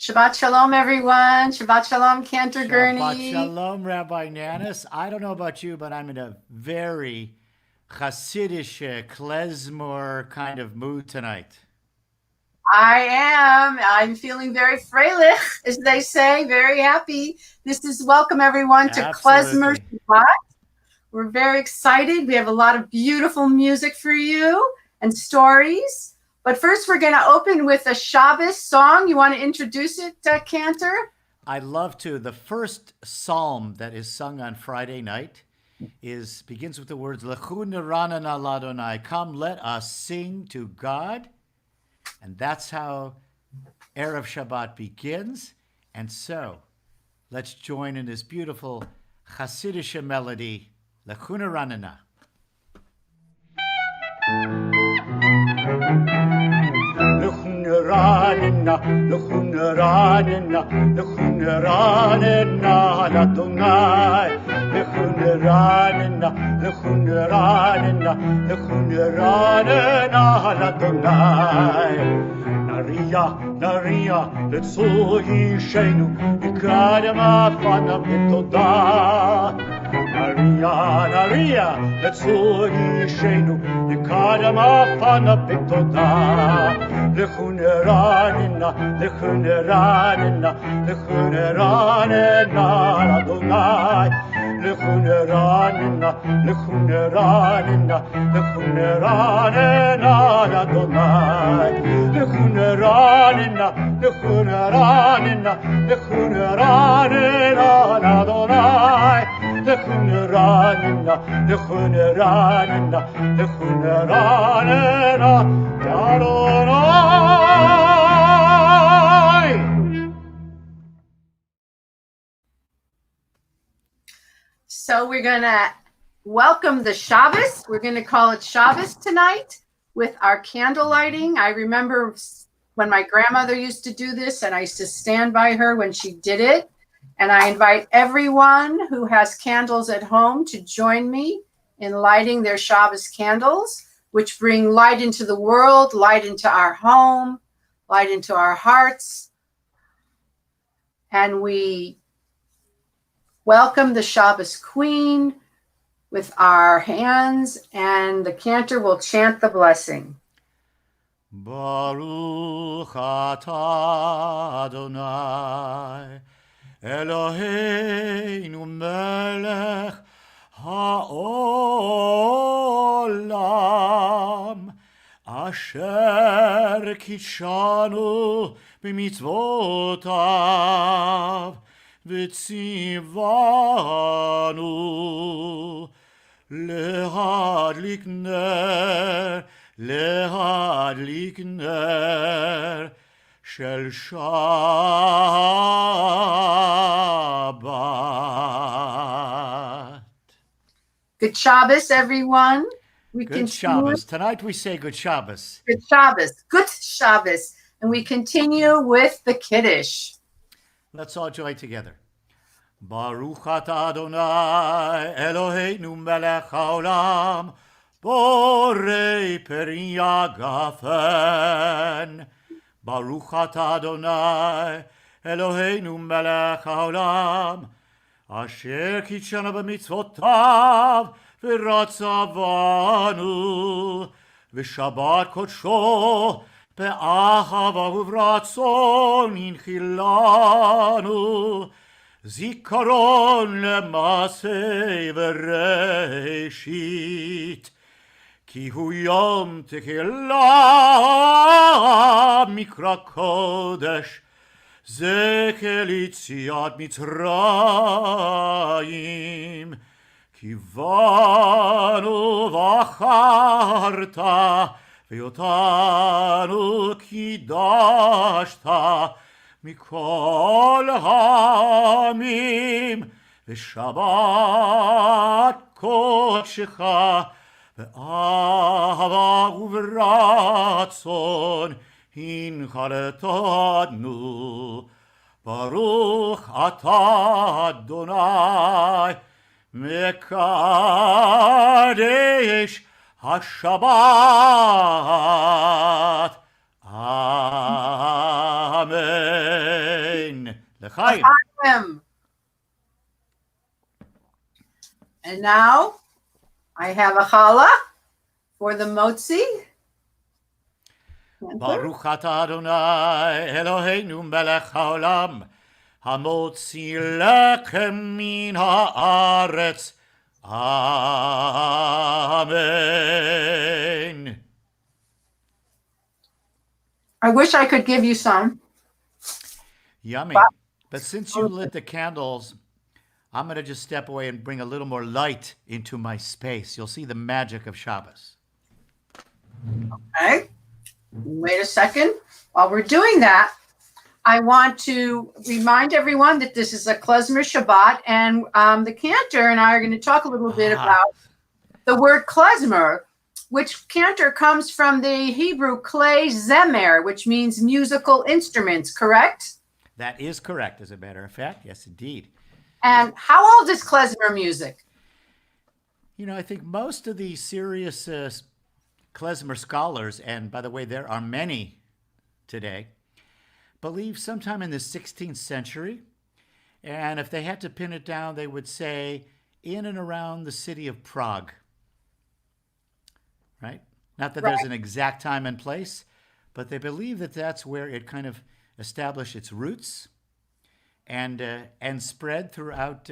Shabbat Shalom, everyone. Shabbat Shalom, Cantor, Shabbat Gurney. Shalom, Rabbi Nanus. I don't know about you, but I'm in a very Hasidic, Klezmer kind of mood tonight. I am. I'm feeling very freilich, as they say, very happy. This is welcome, everyone, to Klezmer Absolutely. Shabbat. We're very excited. We have a lot of beautiful music for you and stories. But first, we're going to open with a Shabbos song. You want to introduce it, Cantor? I'd love to. The first psalm that is sung on Friday night begins with the words Lechu neranana ladonai. Come, let us sing to God. And that's how Erev Shabbat begins. And so, let's join in this beautiful Hasidic melody, Lechu neranana. Lechun ranena, lechun ranena, lechun ranena, Adonai. Lechun ranena, lechun ranena, lechun ranena, Adonai. Naria, letzol yishenu, ikadem afana betoda. Naria, letzol yishenu, ikadem afana betoda. Lechun ranena, lechun ranena, lechun ranena, Adonai. Lechun ranena, lechun ranena, lechun ranena, Adonai. Lechun ranena, lechun ranena, lechun ranena, Adonai. Lechun ranena, lechun ranena, lechun ranena, Adonai. So we're going to welcome the Shabbos. We're going to call it Shabbos tonight with our candle lighting. I remember when my grandmother used to do this, and I used to stand by her when she did it. And I invite everyone who has candles at home to join me in lighting their Shabbos candles, which bring light into the world, light into our home, light into our hearts. And we welcome the Shabbos Queen with our hands, and the cantor will chant the blessing. Baruch atah Adonai, Eloheinu melech ha'olam, asher kitshanu b'mitzvotav, v'tzivanu lehadlik ner shel Shabbat. Good Shabbos, everyone. Good Shabbos. Tonight we say Good Shabbos. Good Shabbos. Good Shabbos. And we continue with the Kiddush. Let's all join together. Baruch atah Adonai Eloheinu melech haolam, borei peri agafen. Baruch atah Adonai Eloheinu melech haolam, asher kitshanu b'mitzvotav v'ratzavanu, v'shabbat kodsho be'ahava uvratzon inchilanu, zikaron lemasei v'reishit, ki hu yom tehillah mikra kodesh, zekel yitziat Mitzrayim, ki vanu v'acharta, v'yotanu kidashta, mikol ha'amim, v'shabbat kodshecha, v'ahava uvratzon hinchaletanu. Baruch atah Adonai mekadesh HaShabbat. Amen. L'chaim. L'chaim. And now I have a challah for the motzi. Baruch atah Adonai Eloheinu melech haolam hamotzi lechem min haaretz. Amen. I wish I could give you some. Yummy. But since you lit the candles, I'm going to just step away and bring a little more light into my space. You'll see the magic of Shabbos. Okay. Wait a second. While we're doing that, I want to remind everyone that this is a Klezmer Shabbat, and the Cantor and I are going to talk a little bit about the word Klezmer, which Cantor comes from the Hebrew Klezmer, which means musical instruments, correct? That is correct, as a matter of fact. Yes, indeed. And how old is Klezmer music? You know, I think most of the serious Klezmer scholars, and by the way, there are many today, believe sometime in the 16th century. And if they had to pin it down, they would say in and around the city of Prague. Right? Not that there's an exact time and place, but they believe that that's where it kind of established its roots and spread throughout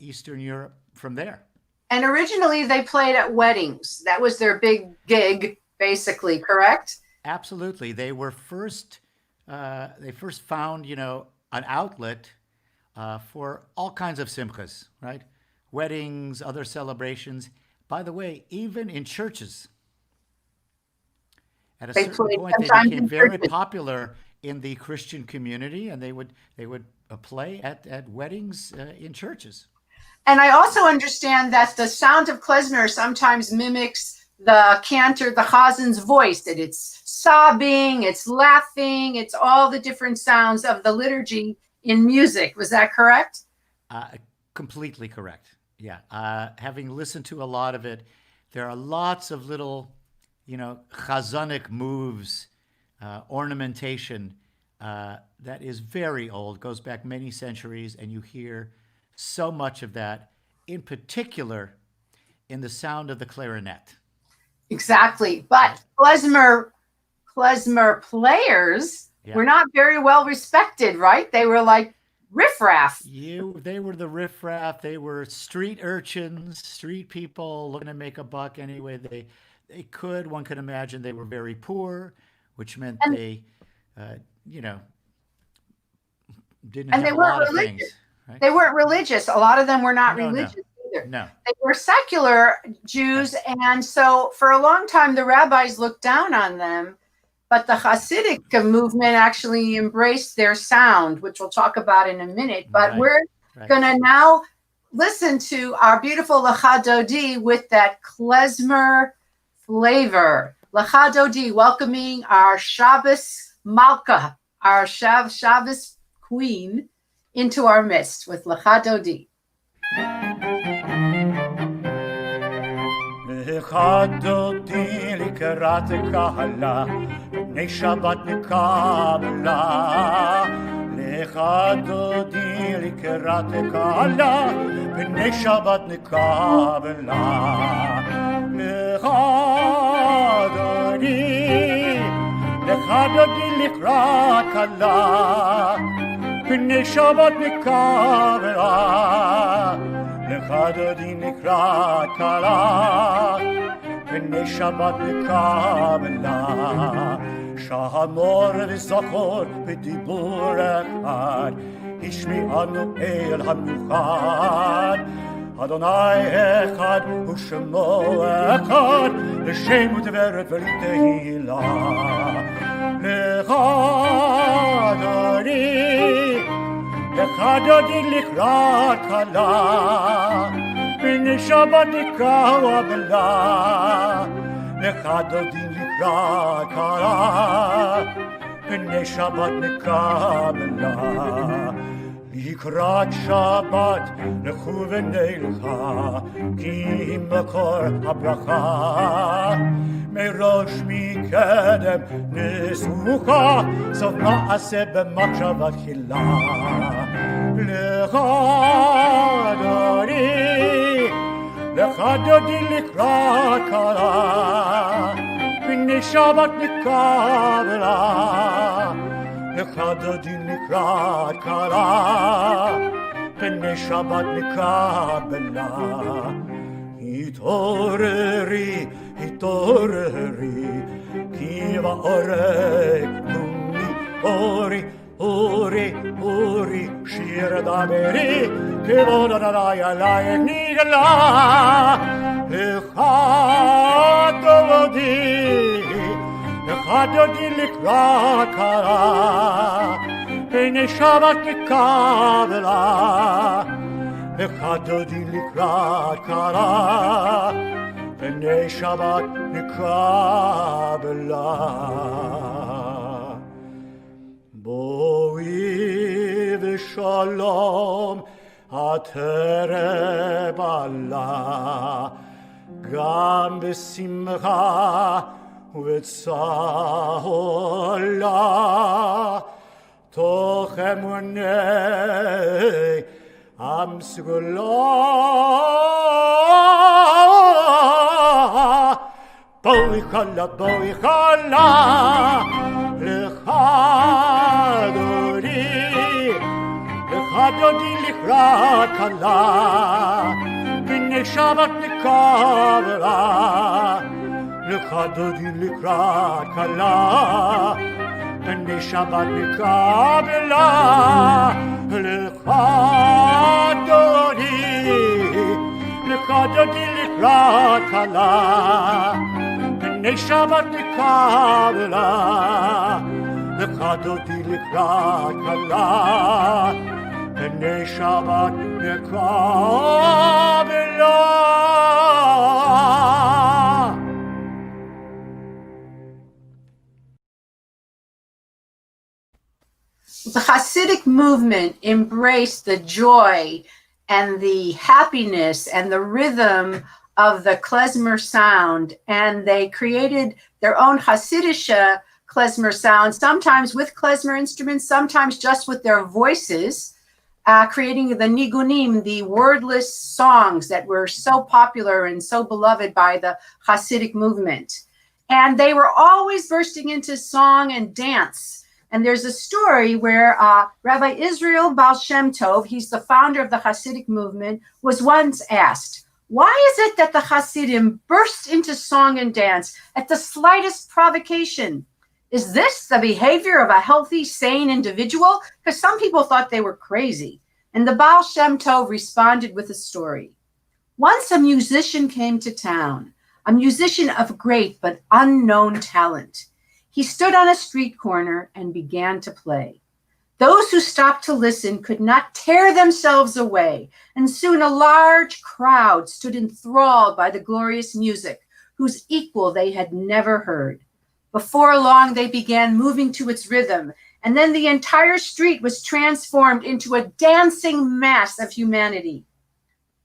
Eastern Europe from there. And originally they played at weddings. That was their big gig, basically, correct? Absolutely. They were first found, an outlet for all kinds of simchas, right? Weddings, other celebrations. By the way, even in churches. At a certain point, they became very popular in the Christian community, and they would play at weddings in churches. And I also understand that the sound of klezmer sometimes mimics the cantor, the chazin's voice, that it's sobbing, it's laughing, it's all the different sounds of the liturgy in music. Was that correct? Completely correct. Yeah. Having listened to a lot of it, there are lots of little, chazonic moves, ornamentation that is very old, goes back many centuries, and you hear so much of that, in particular in the sound of the clarinet. Exactly. But klezmer players were not very well respected, right? They were like riffraff. They were the riffraff. They were street urchins, street people looking to make a buck any way they could. One could imagine they were very poor, which meant they didn't have a lot of things. Right? They weren't religious. A lot of them were not religious either. No. They were secular Jews. And so for a long time, the rabbis looked down on them. But the Hasidic movement actually embraced their sound, which we'll talk about in a minute. But we're going to now listen to our beautiful Lecha Dodi with that klezmer flavor. Lecha Dodi, welcoming our Shabbos Malka, our Shabbos queen, into our midst with Lecha Dodi. Lecha Dodi לקראת קהלה, בני שבת נקבלה. Lecha Dodi לקראת קהלה, בני שבת נקבלה. Lecha Dodi לקראת קהלה, בני שבת נקבלה. Lecha Dodi לקראת קהלה, בני שבת נקבלה. שהמור וזכור בדיבור אחד, השמיענו אל המיוחד. אדוני אחד ושמו אחד, לשם ודברת ולתהילה. Lecha Dodi לקראת קהלה, בני שבת נקבלה. Lecha Dodi לקראת קהלה, בני שבת נקבלה. לקראת שבת לכו ונלכה, כי מקור הברכה מראש מקדם נסוכה, סוף מעשה במחשבה תחילה. לך דודי, לך דודי לקראת קלה, פני שבת נקבלה. לך דודי לקראת קלה, פני שבת נקבלה. התעוררי, התעוררי, כי בעורק נומי אורי, אורי, אורי, שיר דברי, כבוד אדוני עלייך נגלה. לך דודי, לך דודי לקראת קלה, פני שבת נקבלה. לך דודי לקראת קלה, פני שבת נקבלה. בואי ושלום התרב עלה, גם בשמחה ובצהלה, תוך אמוני עם סגולה. בואי חלה, בואי חלה, לך דודי, לך דודי לקראת קלה, פני שבת נקבלה. לך דודי לקראת קלה, פני שבת נקבלה. לך דודי, לך דודי לקראת קלה, פני שבת נקבלה. לך דודי לקראת קלה, פני שבת נקבלה. The Hasidic movement embraced the joy and the happiness and the rhythm of the Klezmer sound, and they created their own Hasidische Klezmer sound, sometimes with Klezmer instruments, sometimes just with their voices, creating the nigunim, the wordless songs that were so popular and so beloved by the Hasidic movement. And they were always bursting into song and dance. And there's a story where Rabbi Israel Baal Shem Tov, he's the founder of the Hasidic movement, was once asked, why is it that the Hasidim burst into song and dance at the slightest provocation? Is this the behavior of a healthy, sane individual? Because some people thought they were crazy. And the Baal Shem Tov responded with a story. Once a musician came to town, a musician of great but unknown talent. He stood on a street corner and began to play. Those who stopped to listen could not tear themselves away, and soon a large crowd stood enthralled by the glorious music, whose equal they had never heard. Before long, they began moving to its rhythm, and then the entire street was transformed into a dancing mass of humanity.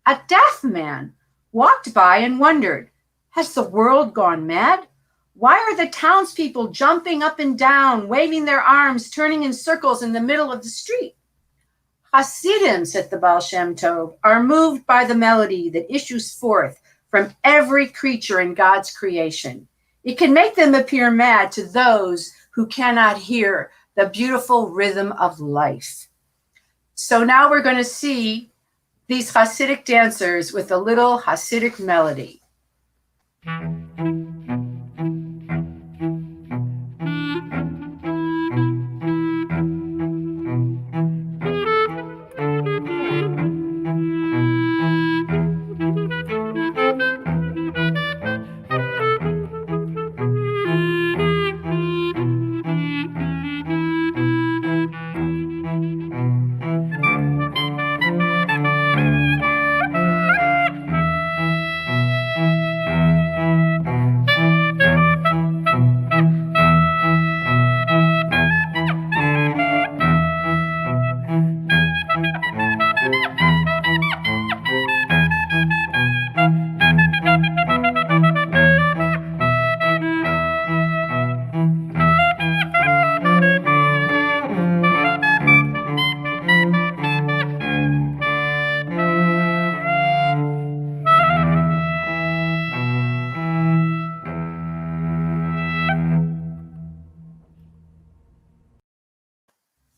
A deaf man walked by and wondered, has the world gone mad? Why are the townspeople jumping up and down, waving their arms, turning in circles in the middle of the street? Hasidim, said the Baal Shem Tov, are moved by the melody that issues forth from every creature in God's creation. It can make them appear mad to those who cannot hear the beautiful rhythm of life. So now we're going to see these Hasidic dancers with a little Hasidic melody.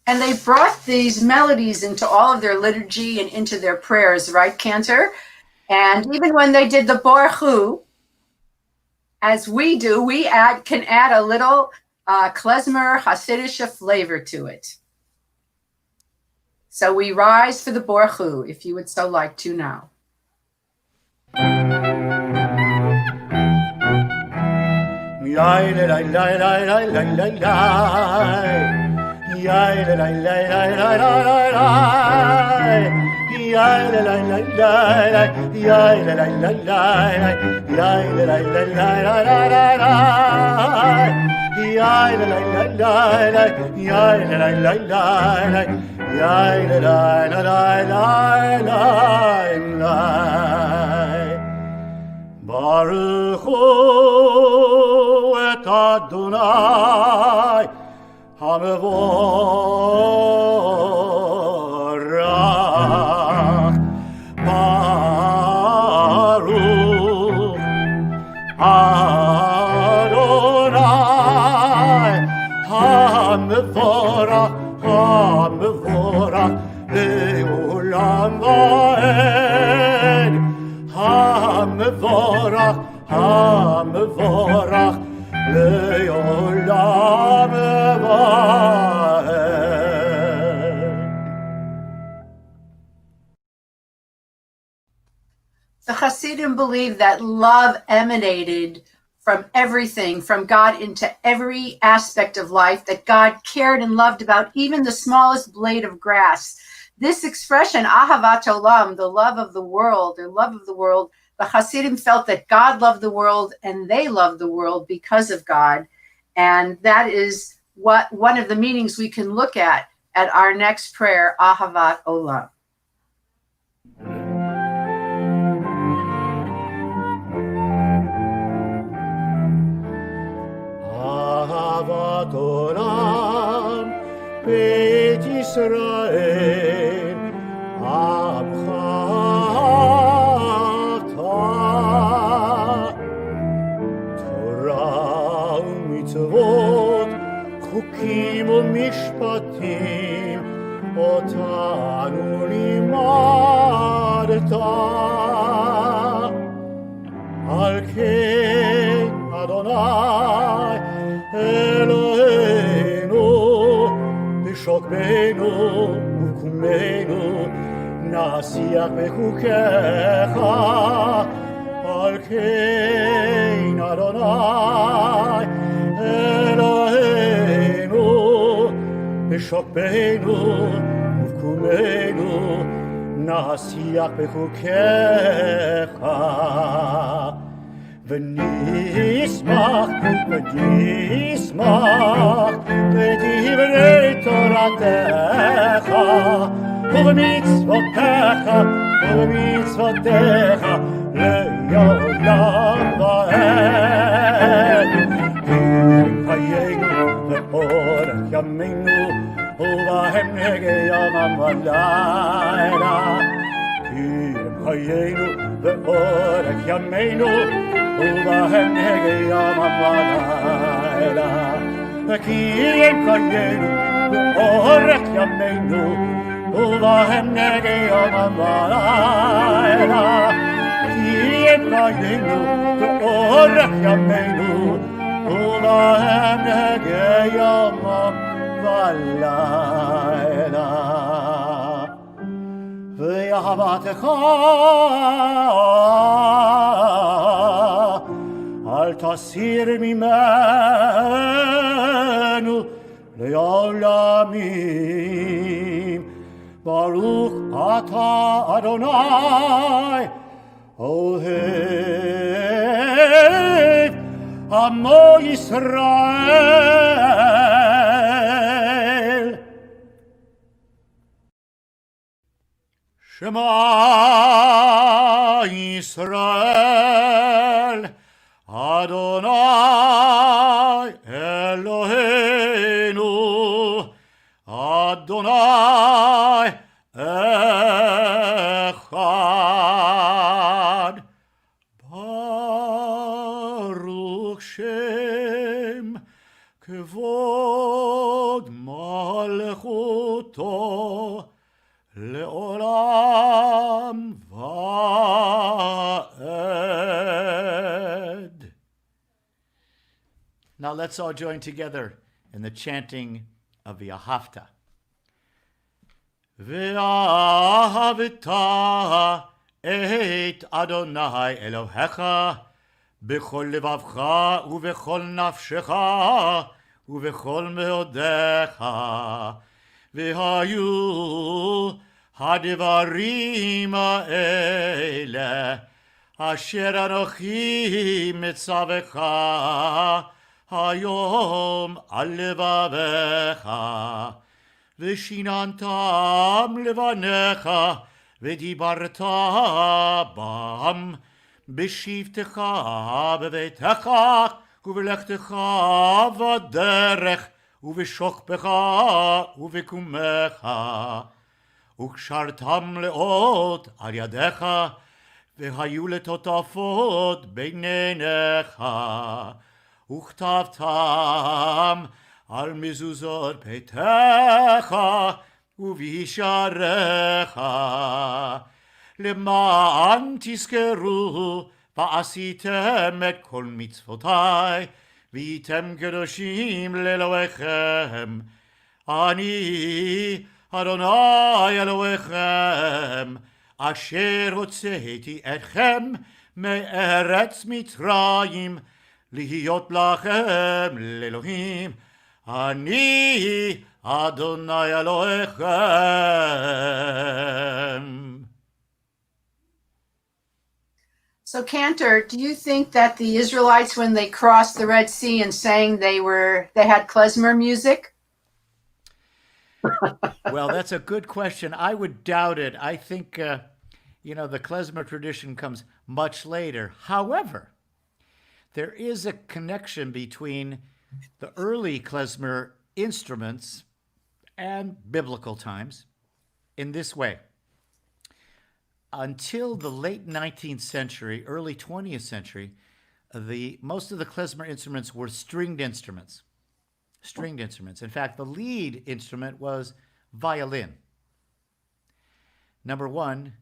And they brought these melodies into all of their liturgy and into their prayers, right, Cantor? And even when they did the Baruch Hu, as we do, we can add a little Klezmer Hasidic flavor to it. So we rise for the Baruch Hu, if you would so like to now. Baruch Hu et Adonai HaMevorach Baruch Adonai HaMevorach HaMevorach Le'olam va'ed HaMevorach HaMevorach Le'olam va'ed. The Hasidim believe that love emanated from everything, from God into every aspect of life, that God cared and loved about even the smallest blade of grass. This expression, Ahavat Olam, the love of the world, or love of the world, the Hasidim felt that God loved the world and they loved the world because of God. And that is what one of the meanings we can look at our next prayer, Ahavat Olam. Ahavat Olam Beit Yisrael Amcha Torah u'mitzvot Chukim u'mishpatim Otanu limadta Al ken Adonai Eloheinu B'shokbeinu u'kumeinu Nasiach b'chukecha Al ken Adonai Eloheinu B'shokbeinu u'kumeinu Nasiach b'chukecha ונשמח בדברי תורתך ובמצוותיך לעולם ועד. חיינו ואורך ימינו ובהם נגע יומם ולילה. חיינו ואורך ימינו ובהם נגע יומם ולילה. כי הם חיינו ואורך ימינו ובהם נגע יומם ולילה. כי הם חיינו ואורך ימינו ובהם נגע יומם ולילה. ואהבתך אל תסיר ממנו לעולמים. ברוך אתה אדוני אוהב עמו ישראל. שמע ישראל אדוני אלוהינו אדוני אחד. ברוך שם כבוד מלכותו לעולם ועד. Now let's all join together in the chanting of the Ahavta. ואהבת את אדוני אלוהיך בכל לבבך ובכל נפשך ובכל מאודיך. והיו הדברים האלה אשר אנוכי מצווך היום על לבביך, ושיננתם לבניך ודיברת בם בשבתך בביתך ובלכתך בדרך ובשוכבך ובקומך, וקשרתם לאות על ידיך והיו לטוטפות בין עיניך, וכתבתם על מזוזות ביתך ובישעריך, למען תזכרו ועשיתם את כל מצוותי והייתם קדושים לאלוהיכם. אני אדוני אלוהיכם אשר הוצאתי אתכם מארץ מצרים להיות לכם לאלוהים. אני אדוני אלוהיכם. So, Cantor, do you think that the Israelites, when they crossed the Red Sea and sang, they had klezmer music? Well, that's a good question. I would doubt it. I think, the klezmer tradition comes much later. However, there is a connection between the early klezmer instruments and biblical times in this way. Until the late 19th century, early 20th century, most of the klezmer instruments were stringed instruments. In fact, the lead instrument was violin. Number one,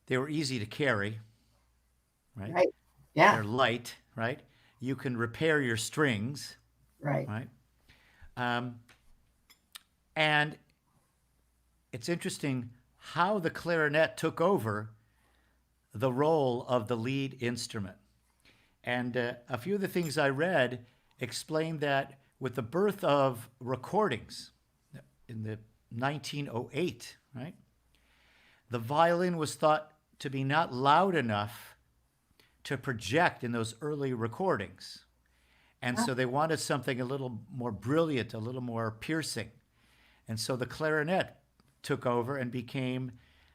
they were easy to carry, right? Right. Yeah. They're light, right? You can repair your strings, right? And it's interesting how the clarinet took over the role of the lead instrument. And a few of the things I read explained that with the birth of recordings in the 1908, right, the violin was thought to be not loud enough to project in those early recordings. And so they wanted something a little more brilliant, a little more piercing. And so the clarinet took over and became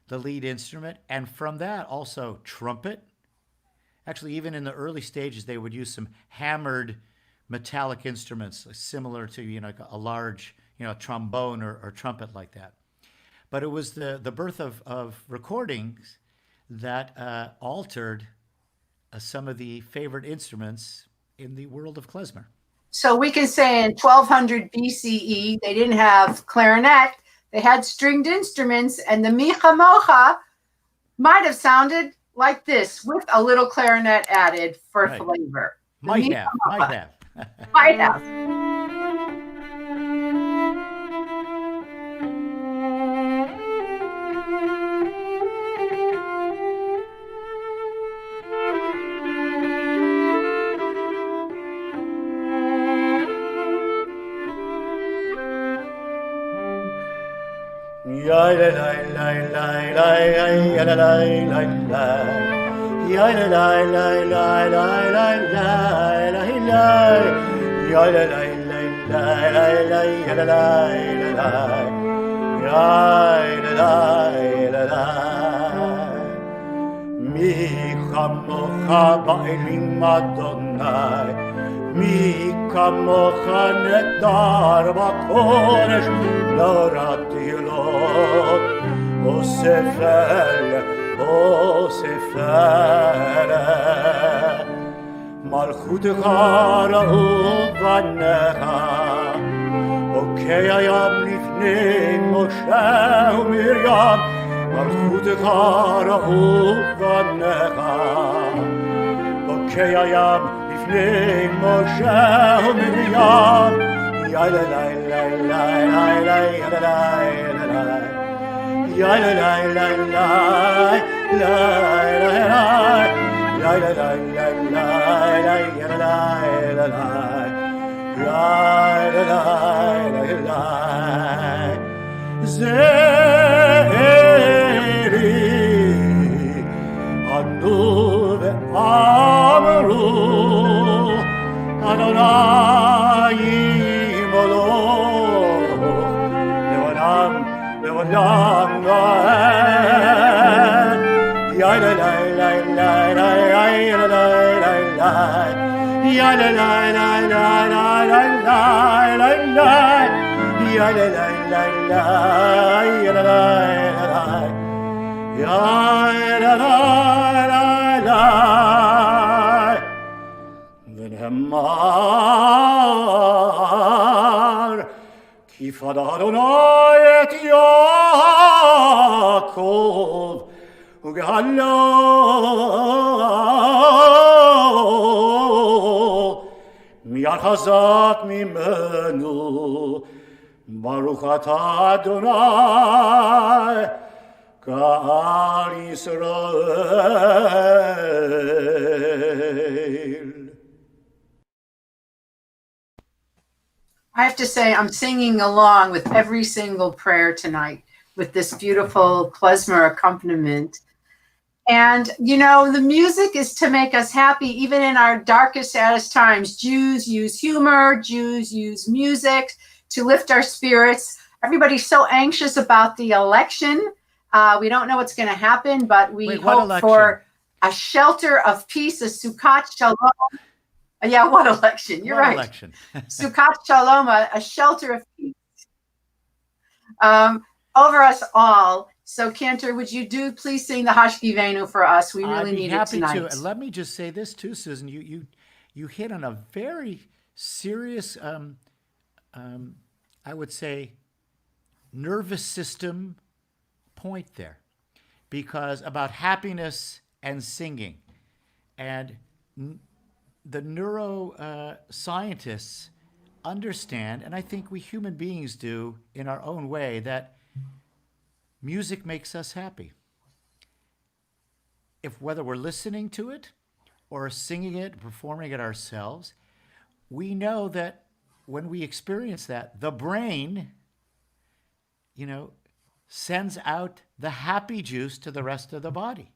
the lead instrument. And from that, also trumpet. Actually, even in the early stages, they would use some hammered metallic instruments, similar to, like a large, trombone or trumpet like that. But it was the birth of recordings that altered some of the favorite instruments in the world of klezmer. So we can say in 1200 BCE, they didn't have clarinet, they had stringed instruments, and the Micha Mocha might have sounded like this with a little clarinet added for flavor. Might have. Might have. מי כמוך באלים אדוני, מי כמוך נדר בקודש, לא רתילות, אוספל, מלכותך רעוב בניך. אוקיי הים לפני משה ומרים, מלכותך רעוב בניך. אוקיי הים לפני משה ומרים, יא לה לה לה לה לה לה לה לה, יא לה לה לה לה לה לה, la la la la la la la la la la Zeri anu ve'amru Adonai Moloch le'olam le'olam ya la la la la la la la la ya la la la la la la la la ya la la la la ya la la la ya la la la la ונאמר כי פדה אדוני את יעקב וגאלו מיד חזק ממנו. ברוך אתה אדוני גאל ישראל. I have to say, I'm singing along with every single prayer tonight with this beautiful klezmer accompaniment. And, you know, the music is to make us happy, even in our darkest, saddest times. Jews use humor. Jews use music to lift our spirits. Everybody's so anxious about the election. We don't know what's going to happen, but we hope for a shelter of peace, a Sukkot Shalom. Yeah, what election? You're right. Election. Sukkot Shalom, a shelter of peace over us all. So, Cantor, would you please sing the Hashkivenu for us? We really need it tonight. To. And let me just say this too, Susan. You hit on a very serious, I would say, nervous system point there, because about happiness and singing, and the neuroscientists understand, and I think we human beings do in our own way, that music makes us happy. If whether we're listening to it or singing it, performing it ourselves, we know that when we experience that, the brain, sends out the happy juice to the rest of the body.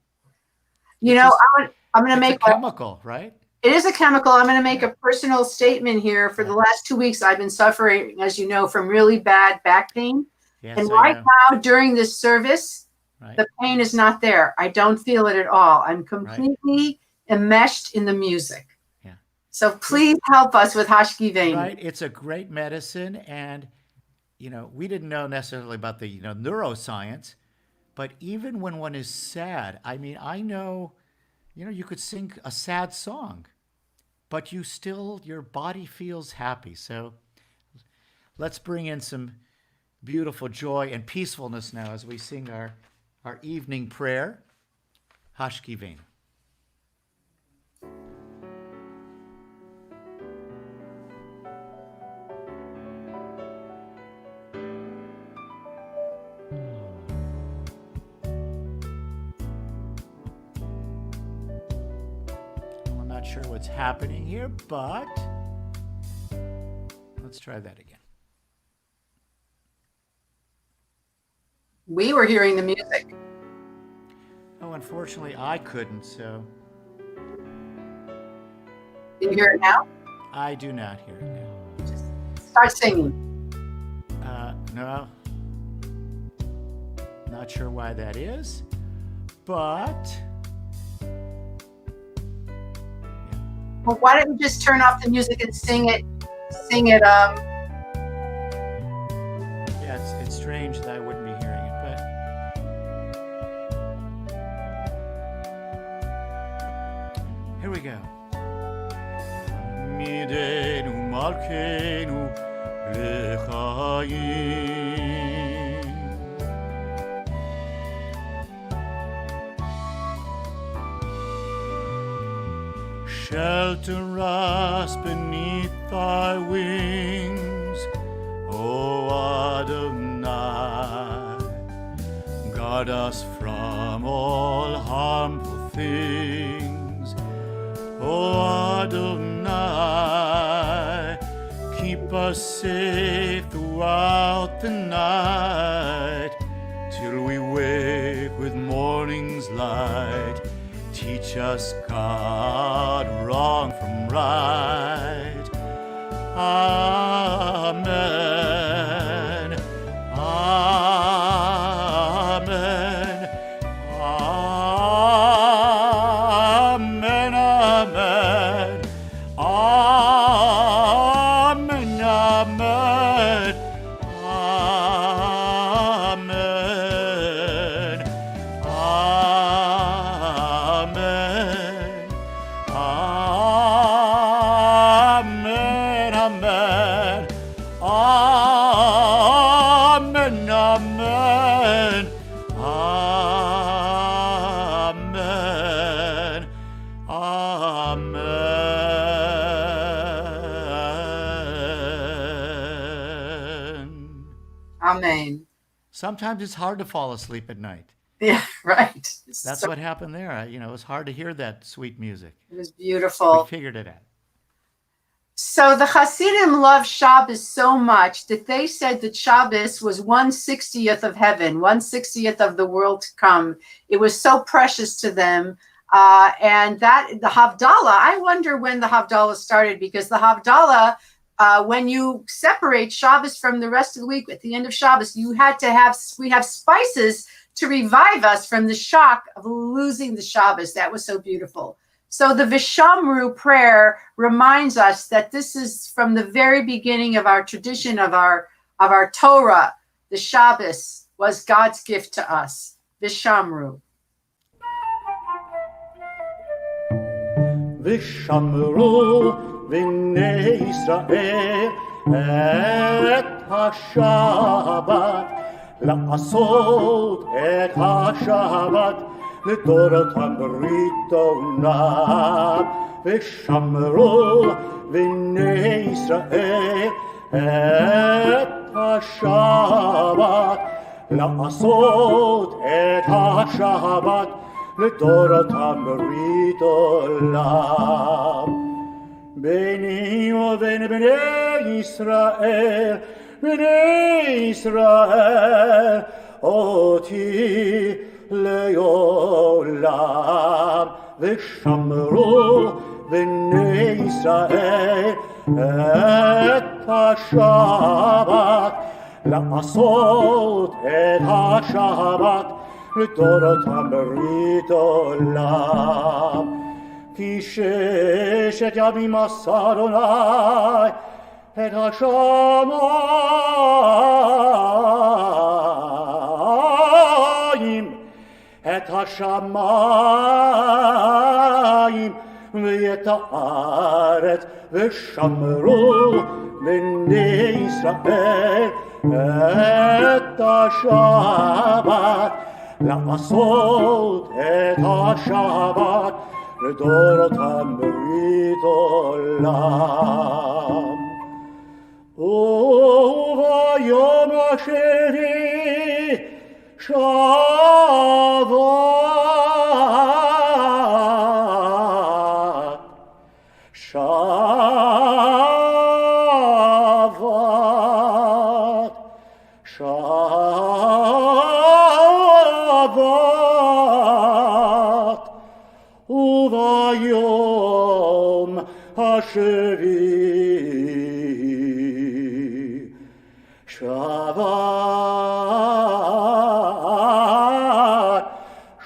I'm going to make a chemical, right? It is a chemical. I'm going to make a personal statement here. For the last 2 weeks, I've been suffering, as you know, from really bad back pain. Yes, and right now, during this service, the pain is not there. I don't feel it at all. I'm completely enmeshed in the music. Yeah. So please help us with Hashkivenu. Right. It's a great medicine. And, we didn't know necessarily about the, neuroscience, but even when one is sad, I know, you could sing a sad song, but your body feels happy. So let's bring in some beautiful joy and peacefulness now as we sing our evening prayer, Hashkivenu. Not sure what's happening here, but let's try that again. We were hearing the music. Oh, unfortunately, I couldn't, so. Do you hear it now? I do not hear it now. Just start singing. No. Not sure why that is, but. Well, why don't you just turn off the music and sing it? Yeah, it's strange that I wouldn't be hearing it, but here we go. עתידנו מלכנו לחיים. Shelter us beneath thy wings, O Adonai. Guard us from all harmful things, O Adonai. Keep us safe throughout the night, till we wake with morning's light. Teach us, God, wrong from right. Amen. Amen. Amen. Amen. Amen. Amen. Amen. Amen. Sometimes it's hard to fall asleep at night. Yeah, right. That's what happened there. It was hard to hear that sweet music. It was beautiful. We figured it out. So the Hasidim loved Shabbos so much that they said that Shabbos was 1/60th of heaven, 1/60th of the world to come. It was so precious to them. And that the Havdalah, I wonder when the Havdalah started, because the Havdalah, when you separate Shabbos from the rest of the week, at the end of Shabbos, we have spices to revive us from the shock of losing the Shabbos. That was so beautiful. So the Vishamru prayer reminds us that this is from the very beginning of our tradition of our Torah. The Shabbos was God's gift to us. Vishamru. ושמרו בני ישראל את השבת, לעשות את השבת לדורותם ברית עולם. ושמרו בני ישראל את השבת, לעשות את השבת לדורותם ברית עולם. ביני ובין בני ישראל, בני ישראל, אותי לעולם. ושמרו בני ישראל את השבת, לעשות את השבת לדורותם ברית עולם. כי ששת ימים עשה אדוני את השמיים, את השמיים ואת הארץ. ושמרו בני ישראל את השבת, לעשות את השבת לדורותם ברית עולם. וביום השני שבת, שבת, שבת, וביום השביעי שבת,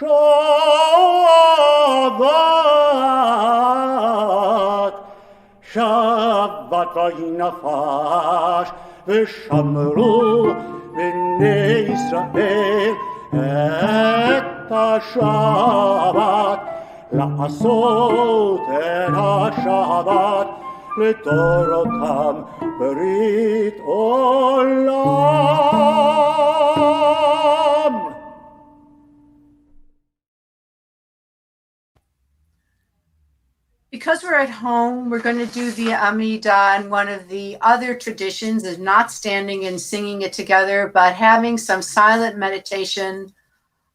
שבת, שבת ויהי נפש. ושמרו בני ישראל את השבת, לעשות את השבת לדורותם ברית עולם. Because we're at home, we're going to do the Amidah, and one of the other traditions is not standing and singing it together, but having some silent meditation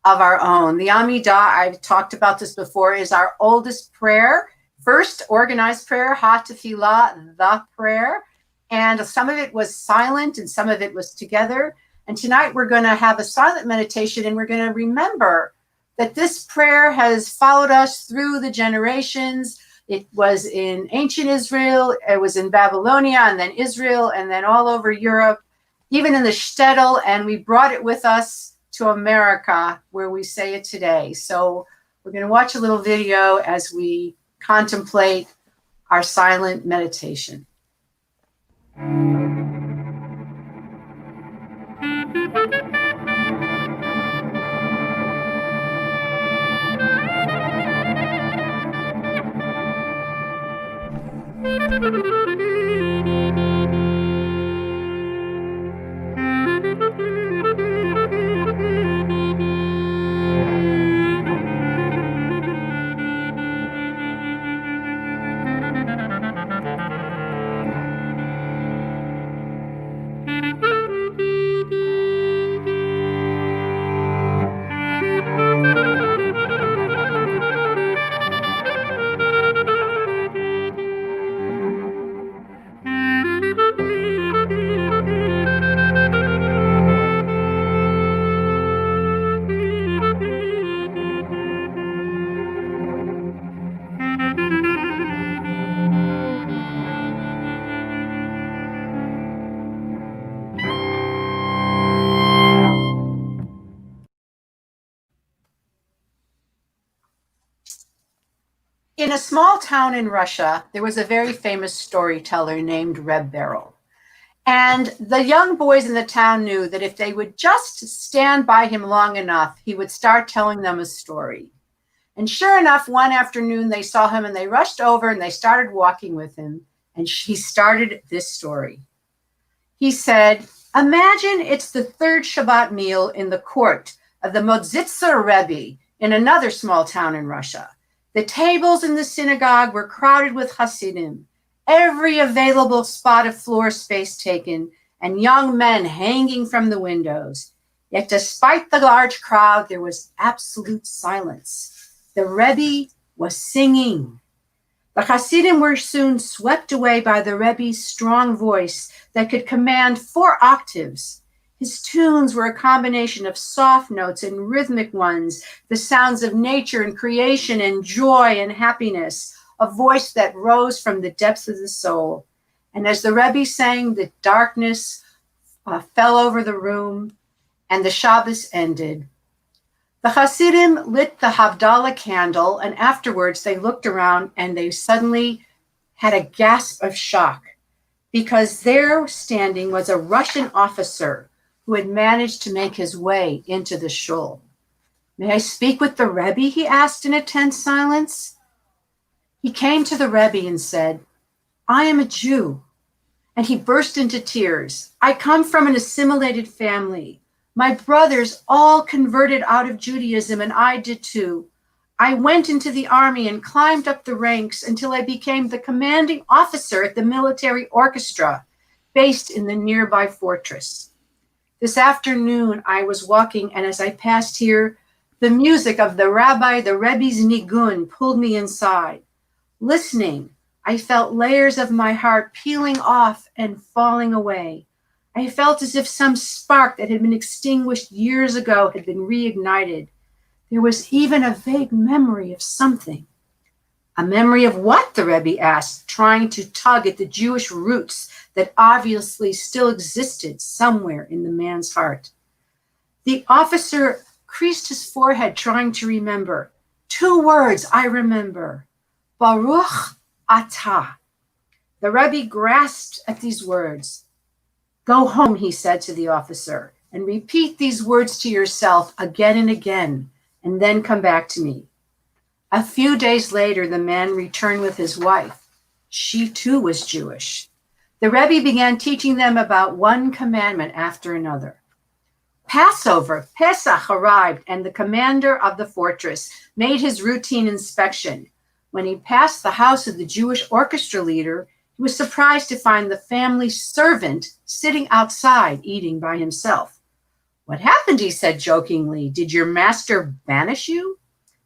of our own. The Amidah, I've talked about this before, is our oldest prayer, first organized prayer, Ha Tefillah, the prayer, and some of it was silent and some of it was together. And tonight we're going to have a silent meditation, and we're going to remember that this prayer has followed us through the generations. It was in ancient Israel, it was in Babylonia, and then Israel, and then all over Europe, even in the shtetl, and we brought it with us to America, where we say it today. So we're going to watch a little video as we contemplate our silent meditation. In a small town in Russia, there was a very famous storyteller named Reb Beryl. And the young boys in the town knew that if they would just stand by him long enough, he would start telling them a story. And sure enough, one afternoon they saw him and they rushed over and they started walking with him. And he started this story. He said, imagine it's the third Shabbat meal in the court of the Modzitzer Rebbe in another small town in Russia. The tables in the synagogue were crowded with Hasidim, every available spot of floor space taken, and young men hanging from the windows. Yet despite the large crowd, there was absolute silence. The Rebbe was singing. The Hasidim were soon swept away by the Rebbe's strong voice that could command 4 octaves. His tunes were a combination of soft notes and rhythmic ones, the sounds of nature and creation and joy and happiness, a voice that rose from the depths of the soul. And as the Rebbe sang, the darkness fell over the room and the Shabbos ended. The Hasidim lit the Havdalah candle, and afterwards they looked around and they suddenly had a gasp of shock, because there standing was a Russian officer who had managed to make his way into the shul. May I speak with the Rebbe? He asked in a tense silence. He came to the Rebbe and said, I am a Jew. And he burst into tears. I come from an assimilated family. My brothers all converted out of Judaism, and I did too. I went into the army and climbed up the ranks until I became the commanding officer at the military orchestra based in the nearby fortress. This afternoon, I was walking, and as I passed here, the music of the Rabbi, the Rebbe's nigun, pulled me inside. Listening, I felt layers of my heart peeling off and falling away. I felt as if some spark that had been extinguished years ago had been reignited. There was even a vague memory of something. A memory of what? The Rebbe asked, trying to tug at the Jewish roots that obviously still existed somewhere in the man's heart. The officer creased his forehead, trying to remember. 2 words I remember. Baruch atah. The Rebbe grasped at these words. Go home, he said to the officer, and repeat these words to yourself again and again, and then come back to me. A few days later, the man returned with his wife. She too was Jewish. The Rebbe began teaching them about one commandment after another. Passover, Pesach arrived, and the commander of the fortress made his routine inspection. When he passed the house of the Jewish orchestra leader, he was surprised to find the family servant sitting outside eating by himself. "What happened?" he said jokingly. "Did your master banish you?"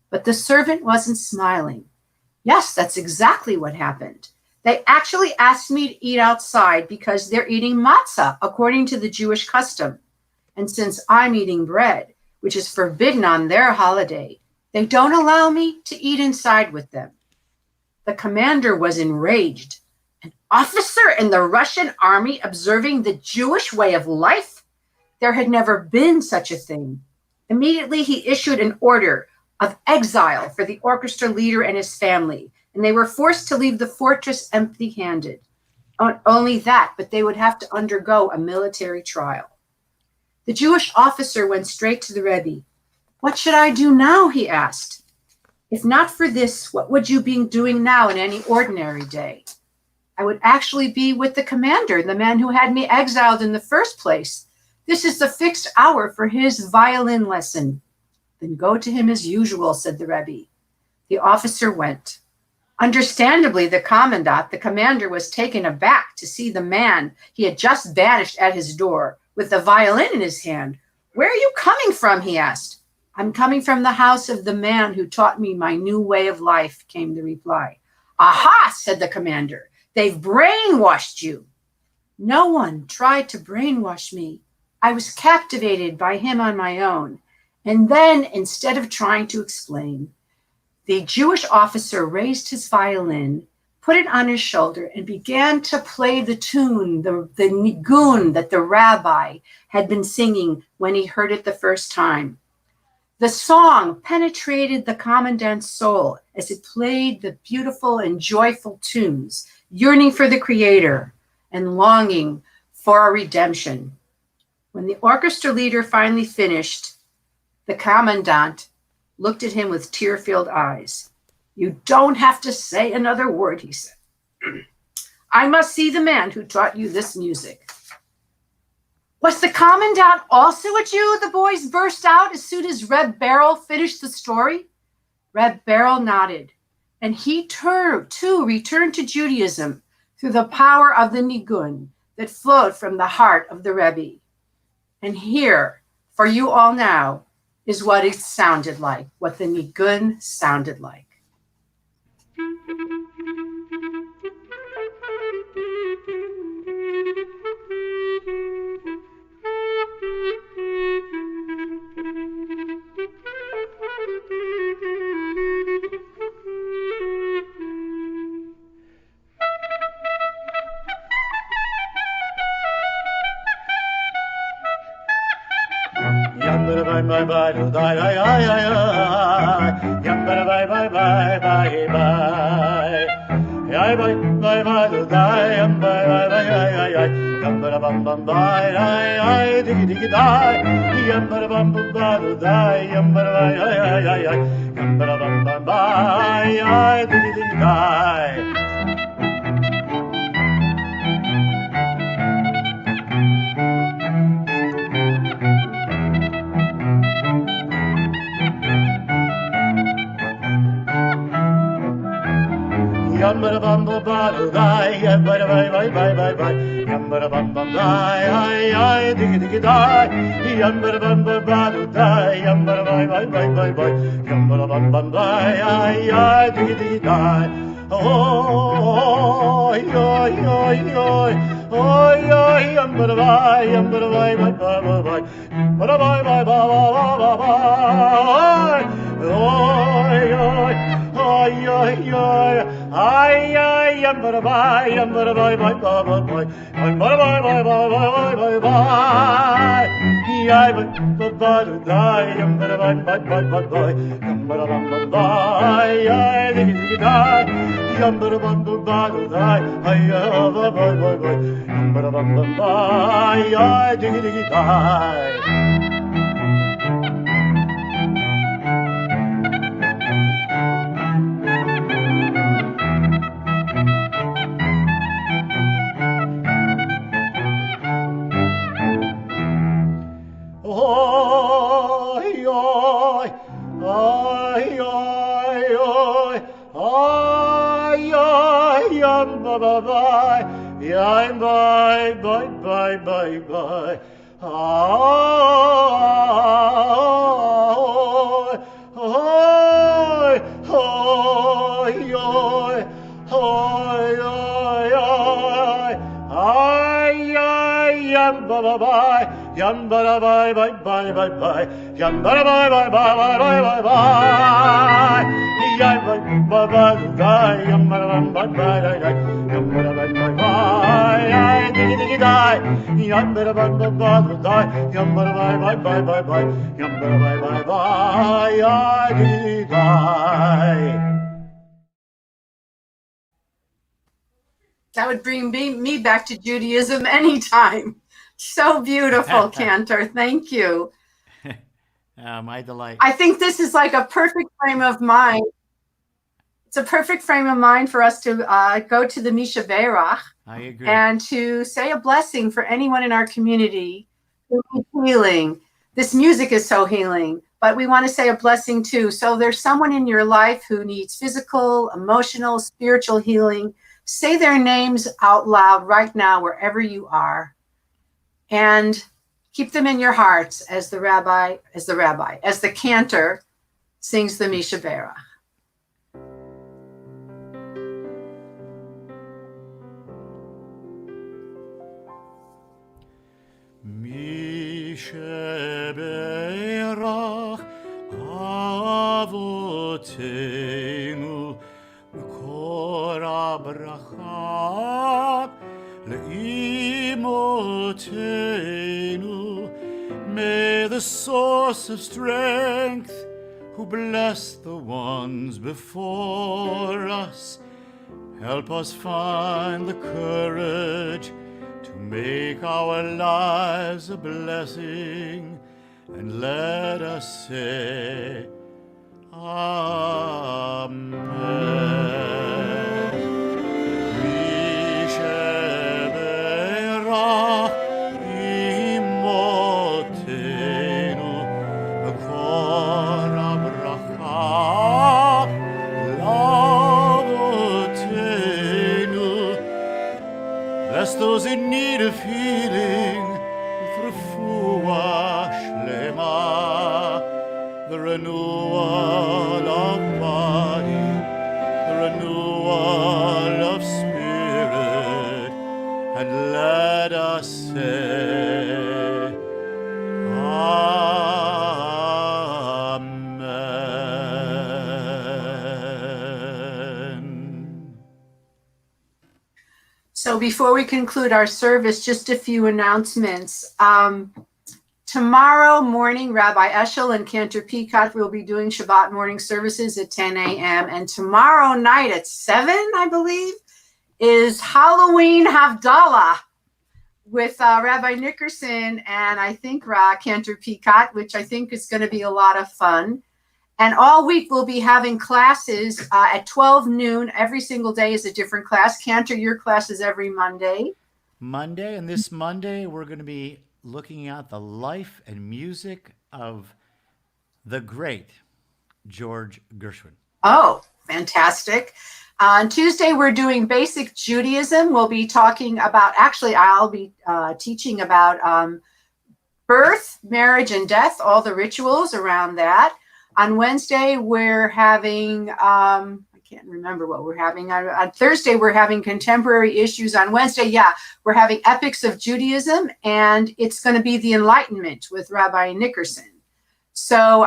But the servant wasn't smiling. "Yes, that's exactly what happened. They actually asked me to eat outside because they're eating matzah according to the Jewish custom. And since I'm eating bread, which is forbidden on their holiday, they don't allow me to eat inside with them." The commander was enraged. An officer in the Russian army observing the Jewish way of life? There had never been such a thing. Immediately, he issued an order of exile for the orchestra leader and his family, and they were forced to leave the fortress empty-handed. Not only that, but they would have to undergo a military trial. The Jewish officer went straight to the Rebbe. "What should I do now?" he asked. "If not for this, what would you be doing now in any ordinary day?" "I would actually be with the commander, the man who had me exiled in the first place. This is the fixed hour for his violin lesson." "Then go to him as usual," said the Rebbe. The officer went. Understandably, the commandant, the commander, was taken aback to see the man he had just banished at his door with the violin in his hand. "Where are you coming from?" he asked. "I'm coming from the house of the man who taught me my new way of life," came the reply. "Aha," said the commander. "They've brainwashed you." "No one tried to brainwash me. I was captivated by him on my own." And then, instead of trying to explain, the Jewish officer raised his violin, put it on his shoulder, and began to play the tune, the nigun that the rabbi had been singing when he heard it the first time. The song penetrated the commandant's soul as it played the beautiful and joyful tunes, yearning for the Creator and longing for a redemption. When the orchestra leader finally finished, the commandant looked at him with tear-filled eyes. "You don't have to say another word," he said. "I must see the man who taught you this music." "Was the commandant also a Jew?" the boys burst out as soon as Reb Beryl finished the story. Reb Beryl nodded, and he too returned to Judaism through the power of the nigun that flowed from the heart of the Rebbe. And here, for you all now, is what it sounded like, what the nigun sounded like. Bye bye do die die I yum bye bye bye bye bye bye I bye bye do die yum bye bye bye yum bye bum bum bye I diggy diggy die yum bye bum bum bye die yum bye bye yum bye bum bum bye I diggy diggy die. Yamba bum bum bum die, yamba bye bye bye bye bye, yamba bum bum die, I diggy diggy die, yamba bum bum bum die, yamba bye bye bye bye bye, yamba bum bum die, I diggy diggy die. Oh, yo yo yo, oh yo, yamba bye bye bye bye bye, bye bye bye bye bye, oh yo. Ay ay ay ay ay yamba bye bye bye bye bye yamba bye bye bye bye bye ay bye bye die yamba bye bye bye bye yamba bye bye ay diggy die yamba bye bye die ay bye bye bye yamba bye bye ay diggy die. bye bye. Oh, oh, oh, yum ba ba bye, yum ba da bye bye bye bye bye, yum ba da bye bye bye bye bye bye bye, yum ba ba bye, yum ba da bye bye bye bye, yum ba da bye bye bye, diggy diggy die, yum ba da bye bye bye bye, yum ba da bye bye bye bye bye, yum ba da bye bye bye, diggy die. That would bring me back to Judaism anytime. So beautiful, Cantor. Thank you. My delight. I think this is like a perfect frame of mind. It's a perfect frame of mind for us to go to the Misha Berach. I agree. And to say a blessing for anyone in our community who needs healing. This music is so healing, but we want to say a blessing too. So there's someone in your life who needs physical, emotional, spiritual healing. Say their names out loud right now, wherever you are, and keep them in your hearts as the Cantor sings the Misha Berach. Misha Berach Avotenu Kor Abraham Le'imotenu. May the source of strength, who blessed the ones before us, help us find the courage to make our lives a blessing, and let us say, Amen. Misha Berach Imotenu Kor Abraham Lavotenu. Bless those in need of healing with refuah shlema, the renewal of body, the renewal of spirit, and let us say, Amen. So before we conclude our service, just a few announcements. Tomorrow morning, Rabbi Eshel and Cantor Peacock will be doing Shabbat morning services at 10 a.m. And tomorrow night at 7, I believe, is Halloween Havdalah with Rabbi Nickerson and I think Cantor Peacock, which I think is going to be a lot of fun. And all week we'll be having classes at 12 noon. Every single day is a different class. Cantor, your class is every Monday. And this Monday we're going to be looking at the life and music of the great George Gershwin. Oh, fantastic. On Tuesday, we're doing basic Judaism. We'll be talking about, actually, I'll be teaching about birth, marriage, and death, all the rituals around that. On Wednesday, we're having, I can't remember what we're having. On Thursday, we're having contemporary issues. On Wednesday, we're having epics of Judaism, and it's going to be the Enlightenment with Rabbi Nickerson. So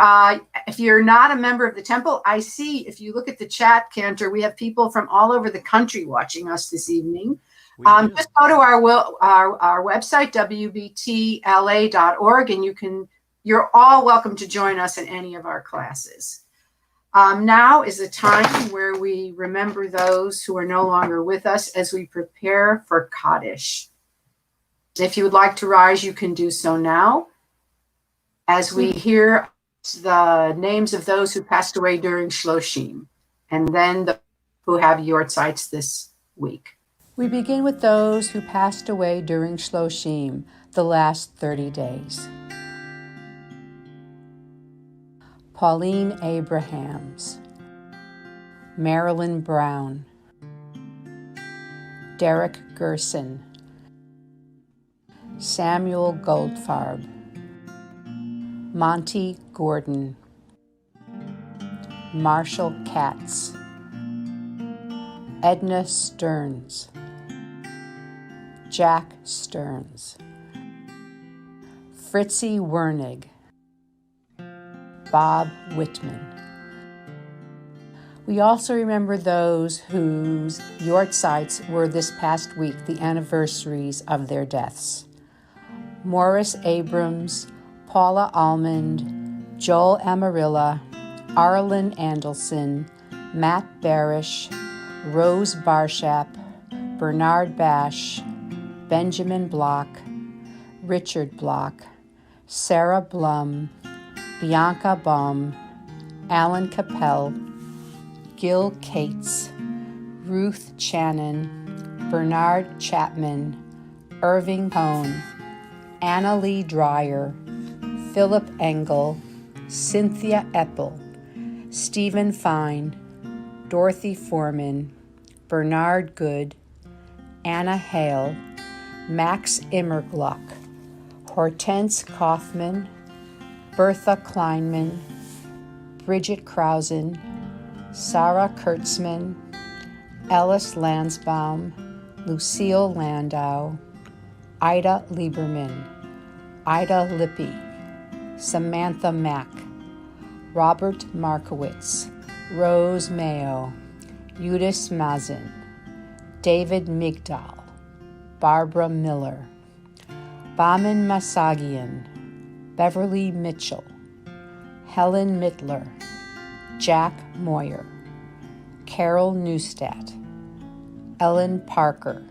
if you're not a member of the temple, I see, if you look at the chat, Cantor, we have people from all over the country watching us this evening. Just go to our website, wbtla.org, and you're all welcome to join us in any of our classes. Now is a time where we remember those who are no longer with us as we prepare for Kaddish. If you would like to rise, you can do so now, as we hear the names of those who passed away during Shloshim, and then the who have yortzites this week. We begin with those who passed away during Shloshim, the last 30 days. Pauline Abrahams, Marilyn Brown, Derek Gerson, Samuel Goldfarb, Monty Gordon, Marshall Katz, Edna Stearns, Jack Stearns, Fritzie Wernig, Bob Whitman. We also remember those whose yortzites were this past week, the anniversaries of their deaths. Morris Abrams, Paula Almond, Joel Amarilla, Arlen Andelson, Matt Barish, Rose Barshap, Bernard Bash, Benjamin Block, Richard Block, Sarah Blum, Bianca Baum, Alan Capel, Gil Cates, Ruth Channon, Bernard Chapman, Irving Cohn, Anna Lee Dreyer, Philip Engel, Cynthia Eppel, Stephen Fine, Dorothy Foreman, Bernard Good, Anna Hale, Max Immergluck, Hortense Kaufman, Bertha Kleinman, Bridget Krausen, Sarah Kurtzman, Ellis Lansbaum, Lucille Landau, Ida Lieberman, Ida Lippy, Samantha Mack, Robert Markowitz, Rose Mayo, Eudice Mazin, David Migdal, Barbara Miller, Baman Masagian, Beverly Mitchell, Helen Mittler, Jack Moyer, Carol Neustadt, Ellen Parker,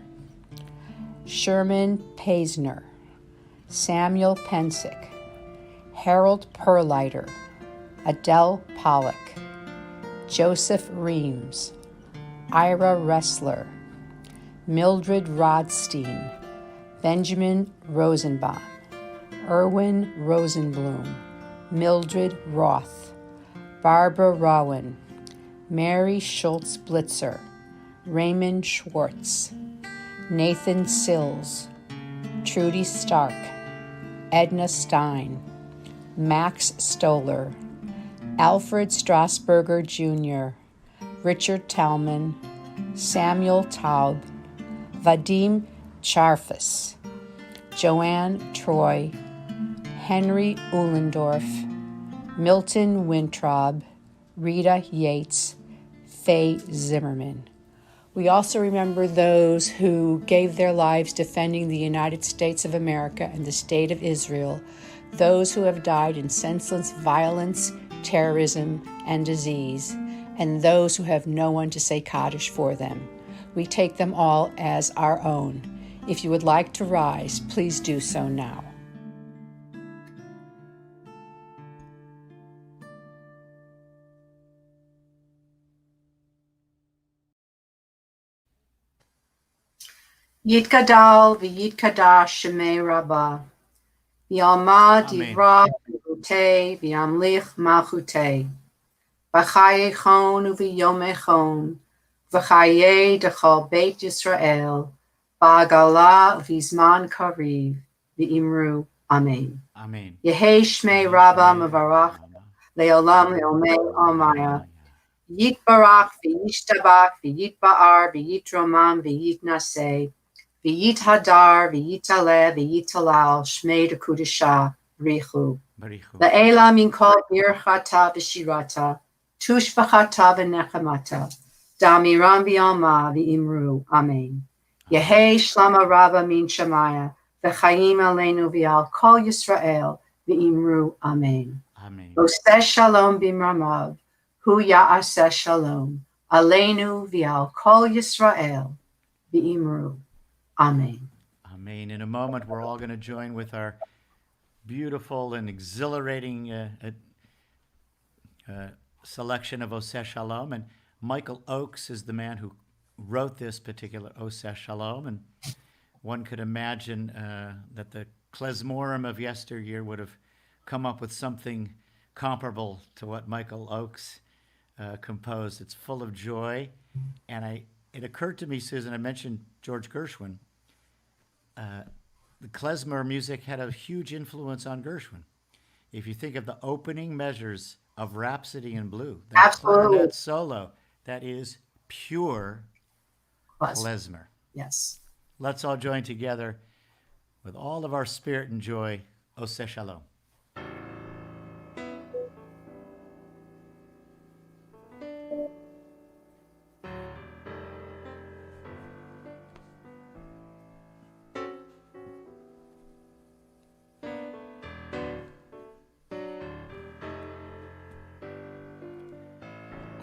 Sherman Paisner, Samuel Pensick, Harold Perliter, Adele Pollock, Joseph Reams, Ira Ressler, Mildred Rodstein, Benjamin Rosenbaum, Erwin Rosenblum, Mildred Roth, Barbara Rowan, Mary Schultz Blitzer, Raymond Schwartz, Nathan Sills, Trudy Stark, Edna Stein, Max Stoller, Alfred Strasburger Jr., Richard Talman, Samuel Taub, Vadim Charfus, Joanne Troy, Henry Uhlendorf, Milton Wintraub, Rita Yates, Faye Zimmerman. We also remember those who gave their lives defending the United States of America and the State of Israel, those who have died in senseless violence, terrorism, and disease, and those who have no one to say Kaddish for them. We take them all as our own. If you would like to rise, please do so now. Yitgadal v'yitkadash shemei Rabbah. V'yalma divrah v'yutei v'yamlich malchutei. V'chaye chon u'v'yomei chon. V'chaye dechol beit Yisrael. V'agala v'zman kariv. V'imru. Amen. Amen. Yehei shmei Rabbah mevarach. Le'olam le'omei amaya. Yitbarach v'yishtabach v'yitba'ar v'yitromam v'yitnaseh. V'yit hadar, v'yitale, v'yitalal, shmei dekudisha, richu. La'ela min kol birchata v'shirata, tushbachata v'nechamata, damiram v'yalma v'imru, amen. Yehei shlama rabba min shamaya, v'chayim aleinu v'al kol Yisrael, v'imru, amen. Amen. Oseh shalom b'mramav, hu ya'aseh shalom, aleinu v'al kol Yisrael, v'imru. Amen. Amen. In a moment, we're all going to join with our beautiful and exhilarating selection of Oseh Shalom. And Michael Oakes is the man who wrote this particular Oseh Shalom. And one could imagine that the Klezmorim of yesteryear would have come up with something comparable to what Michael Oakes composed. It's full of joy. And it occurred to me, Susan, I mentioned George Gershwin. the klezmer music had a huge influence on Gershwin. If you think of the opening measures of Rhapsody in Blue, that Absolutely. clarinet solo, that is pure klezmer. Yes. Let's all join together with all of our spirit and joy. Oseh Shalom.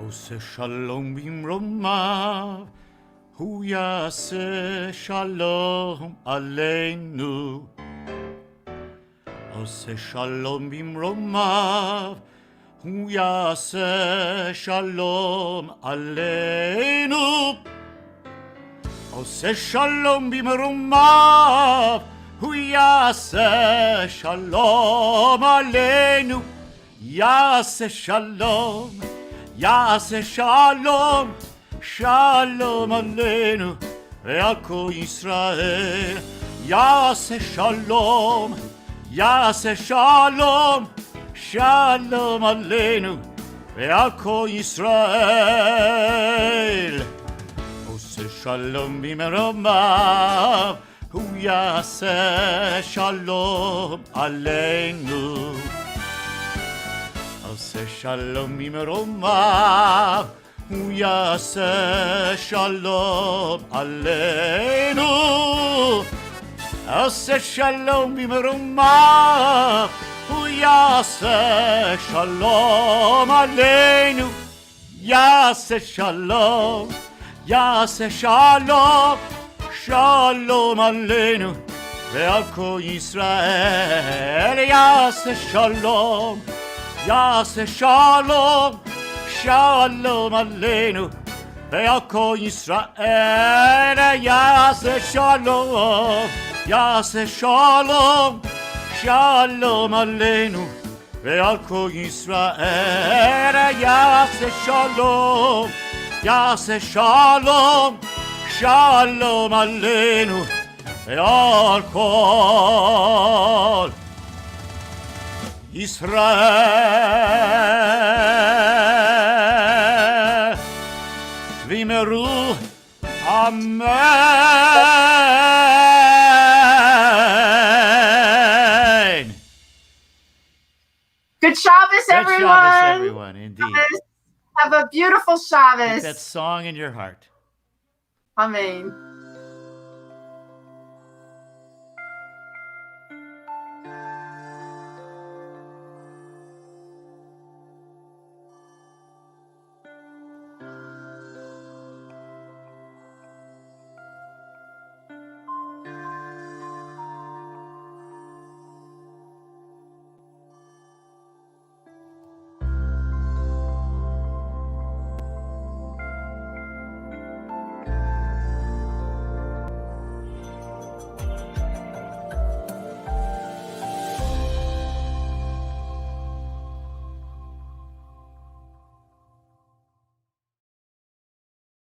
Oseh Shalom bimromav, hu yaseh shalom aleinu. Oseh Shalom bimromav, hu yaseh shalom aleinu. Oseh Shalom bimromav, hu yaseh shalom aleinu. Yaseh shalom. Yaseh shalom, shalom aleinu, ve'al kol Yisrael. Yaseh shalom, yaseh shalom, shalom aleinu, ve'al kol Yisrael. Oseh shalom b'meromav, hu yaseh shalom aleinu. Oseh shalom b'meromav, hu yaseh shalom aleinu. Oseh shalom b'meromav, hu yaseh shalom aleinu. Yaseh shalom, yaseh shalom, shalom aleinu, ve'al kol Yisrael. Yaseh shalom. Yaseh shalom, shalom aleinu, ve'al kol Yisrael. Yaseh shalom, yaseh shalom, shalom aleinu, ve'al kol Yisrael. Yaseh shalom, yaseh shalom, shalom aleinu, ve'al kol Israel, v'meru amen. Good Shabbos, Good everyone. Shabbos, everyone, indeed. Have a beautiful Keep Shabbos. that song in your heart. Amen.